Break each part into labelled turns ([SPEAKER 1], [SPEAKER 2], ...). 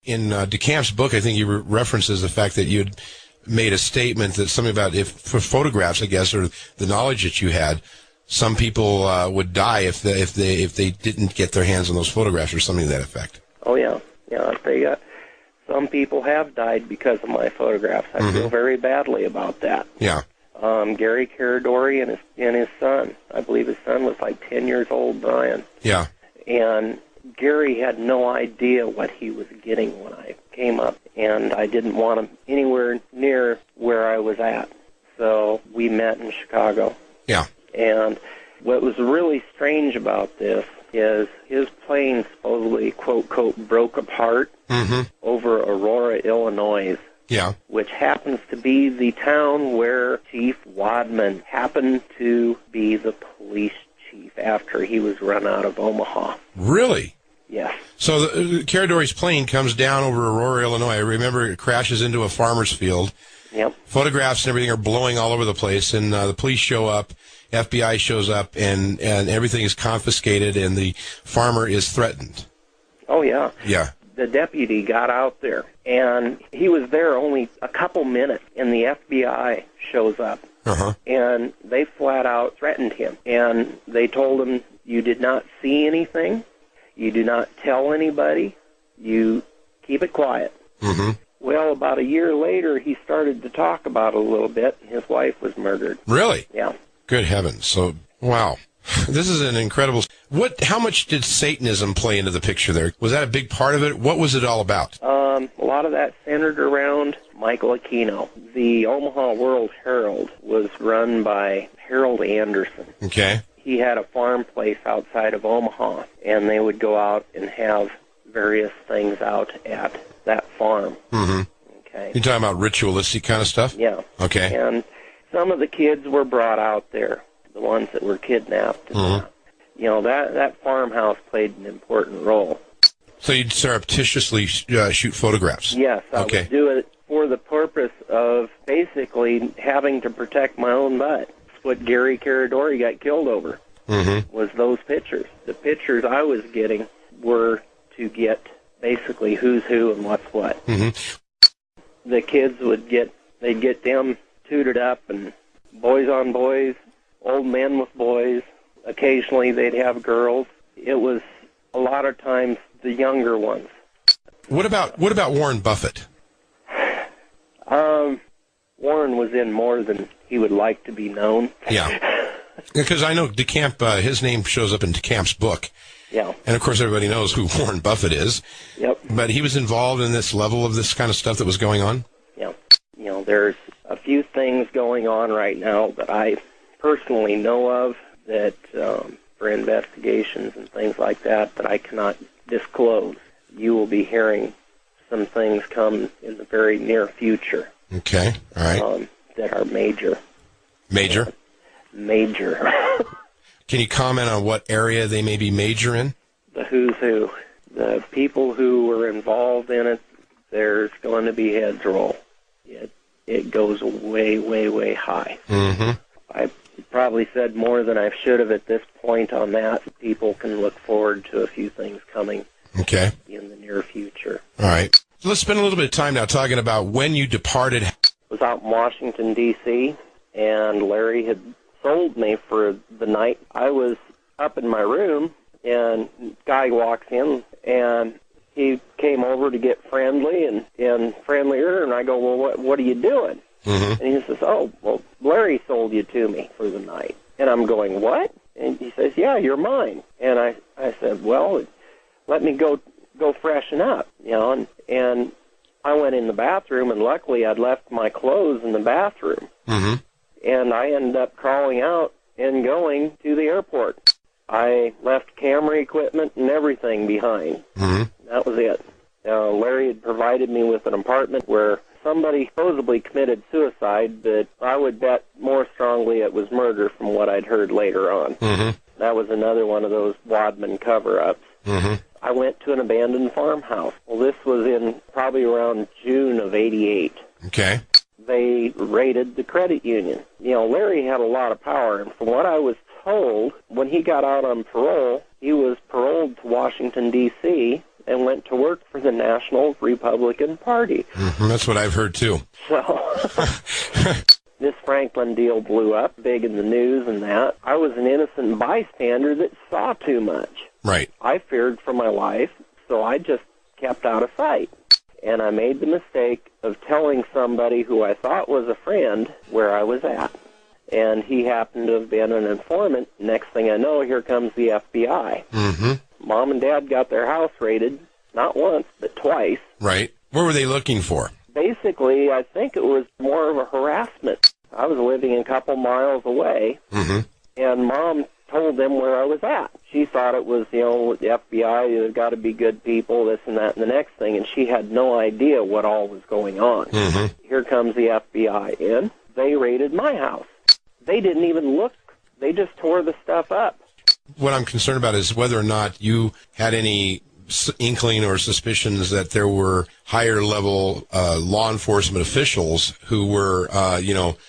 [SPEAKER 1] In DeCamp's book, I think he references the fact that you'd made a statement that something about if for photographs, I guess, or the knowledge that you had, some people would die if they didn't get their hands on those photographs or something to that effect.
[SPEAKER 2] Oh yeah, some people have died because of my photographs. I feel very badly about that.
[SPEAKER 1] Yeah.
[SPEAKER 2] Gary Caradori and his son. I believe his son was like 10 years old, Brian.
[SPEAKER 1] Yeah.
[SPEAKER 2] And Gary had no idea what he was getting when I came up, and I didn't want him anywhere near where I was at. So we met in Chicago.
[SPEAKER 1] Yeah.
[SPEAKER 2] And what was really strange about this is his plane supposedly, quote, quote, broke apart over Aurora, Illinois.
[SPEAKER 1] Yeah.
[SPEAKER 2] Which happens to be the town where Chief Wadman happened to be the police chief after he was run out of Omaha.
[SPEAKER 1] Really?
[SPEAKER 2] Yes.
[SPEAKER 1] So Caradori's plane comes down over Aurora, Illinois. I remember it crashes into a farmer's field.
[SPEAKER 2] Yep.
[SPEAKER 1] Photographs and everything are blowing all over the place, and the police show up, FBI shows up, and everything is confiscated, and the farmer is threatened.
[SPEAKER 2] Oh, yeah.
[SPEAKER 1] Yeah.
[SPEAKER 2] The deputy got out there, and he was there only a couple minutes, and the FBI shows up. And they flat out threatened him. And they told him, you did not see anything, you do not tell anybody, you keep it quiet. Well, about a year later, he started to talk about it a little bit, and his wife was murdered.
[SPEAKER 1] Really?
[SPEAKER 2] Yeah.
[SPEAKER 1] Good heavens. So, wow. This is an incredible... How much did Satanism play into the picture there? Was that a big part of it? What was it all about?
[SPEAKER 2] A lot of that centered around Michael Aquino. The Omaha World Herald was run by Harold Anderson.
[SPEAKER 1] Okay.
[SPEAKER 2] He had a farm place outside of Omaha, and they would go out and have various things out at that farm. Okay.
[SPEAKER 1] You're talking about ritualistic kind of stuff?
[SPEAKER 2] Yeah.
[SPEAKER 1] Okay.
[SPEAKER 2] And some of the kids were brought out there, the ones that were kidnapped. You know, that farmhouse played an important role.
[SPEAKER 1] So you'd surreptitiously shoot photographs?
[SPEAKER 2] Yes, I
[SPEAKER 1] Okay.
[SPEAKER 2] would do it for the purpose of basically having to protect my own butt. That's what Gary Caradori got killed over, was those pictures. The pictures I was getting were to get basically who's who and what's what. The kids they'd get them tutored up, and boys on boys, old men with boys. Occasionally they'd have girls. It was a lot of times the younger ones.
[SPEAKER 1] What about Warren Buffett?
[SPEAKER 2] Warren was in more than he would like to be known.
[SPEAKER 1] Yeah. Because I know DeCamp, his name shows up in DeCamp's book.
[SPEAKER 2] Yeah.
[SPEAKER 1] And, of course, everybody knows who Warren Buffett is.
[SPEAKER 2] Yep.
[SPEAKER 1] But he was involved in this level of this kind of stuff that was going on?
[SPEAKER 2] Yeah. You know, there's a few things going on right now that I personally know of that for investigations and things like that I cannot disclose. You will be hearing some things come in the very near future.
[SPEAKER 1] Okay. All right.
[SPEAKER 2] That are major.
[SPEAKER 1] Major?
[SPEAKER 2] Major.
[SPEAKER 1] Can you comment on what area they may be major in?
[SPEAKER 2] The who's who. The people who were involved in it, there's going to be heads roll. It goes way, way, way high. I probably said more than I should have at this point on that. People can look forward to a few things coming in the near future.
[SPEAKER 1] All right. So let's spend a little bit of time now talking about when you departed.
[SPEAKER 2] I was out in Washington, D.C., and Larry had sold me for the night. I was up in my room, and a guy walks in, and he came over to get friendly and friendlier, and I go, well, what are you doing? And he says, oh, well, Larry sold you to me for the night. And I'm going, what? And he says, yeah, you're mine. And I said, well, let me go freshen up, you know. And I went in the bathroom, and luckily I'd left my clothes in the bathroom. And I ended up crawling out and going to the airport. I left camera equipment and everything behind. That was it. Larry had provided me with an apartment where somebody supposedly committed suicide, but I would bet more strongly it was murder from what I'd heard later on. That was another one of those Wadman cover-ups. I went to an abandoned farmhouse. Well, this was in probably around June of '88.
[SPEAKER 1] Okay.
[SPEAKER 2] They raided the credit union. You know, Larry had a lot of power, and from what I was told, when he got out on parole, he was paroled to Washington, D.C., and and went to work for the National Republican Party.
[SPEAKER 1] That's what I've heard, too.
[SPEAKER 2] So this Franklin deal blew up, big in the news and that. I was an innocent bystander that saw too much.
[SPEAKER 1] Right.
[SPEAKER 2] I feared for my life, so I just kept out of sight. And I made the mistake of telling somebody who I thought was a friend where I was at. And he happened to have been an informant. Next thing I know, here comes the FBI. Mom and Dad got their house raided, not once, but twice.
[SPEAKER 1] Right. What were they looking for?
[SPEAKER 2] Basically, I think it was more of a harassment. I was living a couple miles away, and Mom told them where I was at. She thought it was, the FBI, there's got to be good people, this and that and the next thing, and she had no idea what all was going on. Here comes the FBI in. They raided my house. They didn't even look. They just tore the stuff up.
[SPEAKER 1] What I'm concerned about is whether or not you had any inkling or suspicions that there were higher level law enforcement officials who were,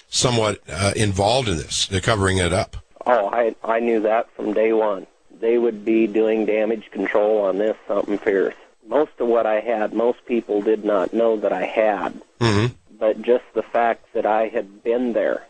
[SPEAKER 1] somewhat involved in this. They're covering it up.
[SPEAKER 2] Oh, I knew that from day one. They would be doing damage control on this, something fierce. Most of what I had, most people did not know that I had. But just the fact that I had been there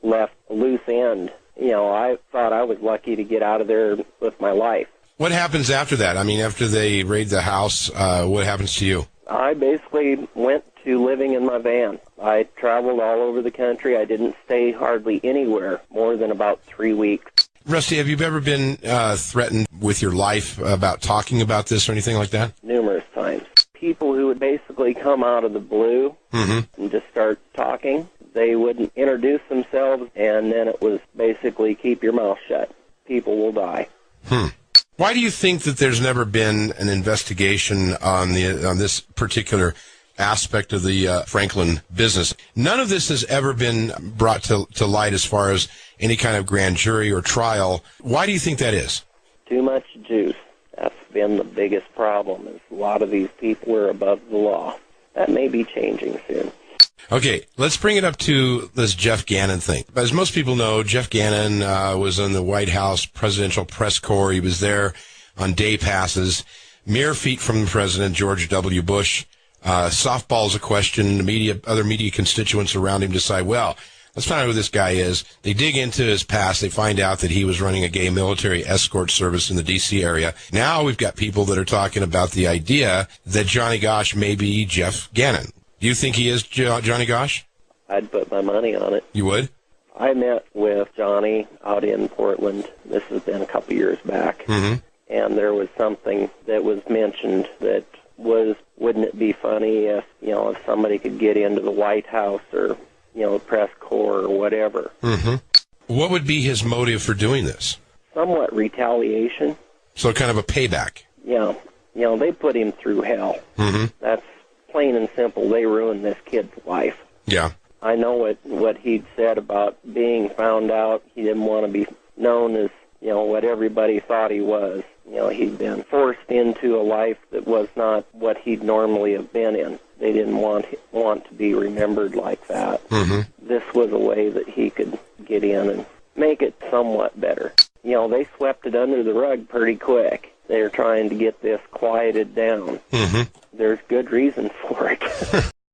[SPEAKER 2] left a loose end. I thought I was lucky to get out of there with my life.
[SPEAKER 1] What happens after that? I mean, after they raid the house, what happens to you?
[SPEAKER 2] I basically went to living in my van. I traveled all over the country. I didn't stay hardly anywhere more than about 3 weeks.
[SPEAKER 1] Rusty, have you ever been threatened with your life about talking about this or anything like that?
[SPEAKER 2] Numerous times. People who would basically come out of the blue and just start talking. They wouldn't introduce themselves, and then it was basically keep your mouth shut. People will die.
[SPEAKER 1] Why do you think that there's never been an investigation on this particular aspect of the Franklin business? None of this has ever been brought to light as far as any kind of grand jury or trial. Why do you think that is?
[SPEAKER 2] Too much juice. That's been the biggest problem, is a lot of these people are above the law. That may be changing soon.
[SPEAKER 1] Okay, let's bring it up to this Jeff Gannon thing. As most people know, Jeff Gannon was in the White House Presidential Press Corps. He was there on day passes, mere feet from the President, George W. Bush. Softball's a question. Other media constituents around him decide, well, let's find out who this guy is. They dig into his past. They find out that he was running a gay military escort service in the D.C. area. Now we've got people that are talking about the idea that Johnny Gosch may be Jeff Gannon. Do you think he is Johnny Gosch?
[SPEAKER 2] I'd put my money on it.
[SPEAKER 1] You would?
[SPEAKER 2] I met with Johnny out in Portland. This has been a couple years back. And there was something that was mentioned that was, wouldn't it be funny if somebody could get into the White House or, press corps or whatever.
[SPEAKER 1] What would be his motive for doing this?
[SPEAKER 2] Somewhat retaliation.
[SPEAKER 1] So kind of a payback.
[SPEAKER 2] Yeah. They put him through hell. That's plain and simple. They ruined this kid's life.
[SPEAKER 1] Yeah.
[SPEAKER 2] I know what he'd said about being found out. He didn't want to be known as, what everybody thought he was. He'd been forced into a life that was not what he'd normally have been in. They didn't want to be remembered like that. This was a way that he could get in and make it somewhat better. They swept it under the rug pretty quick. They're trying to get this quieted down. There's good reason for it.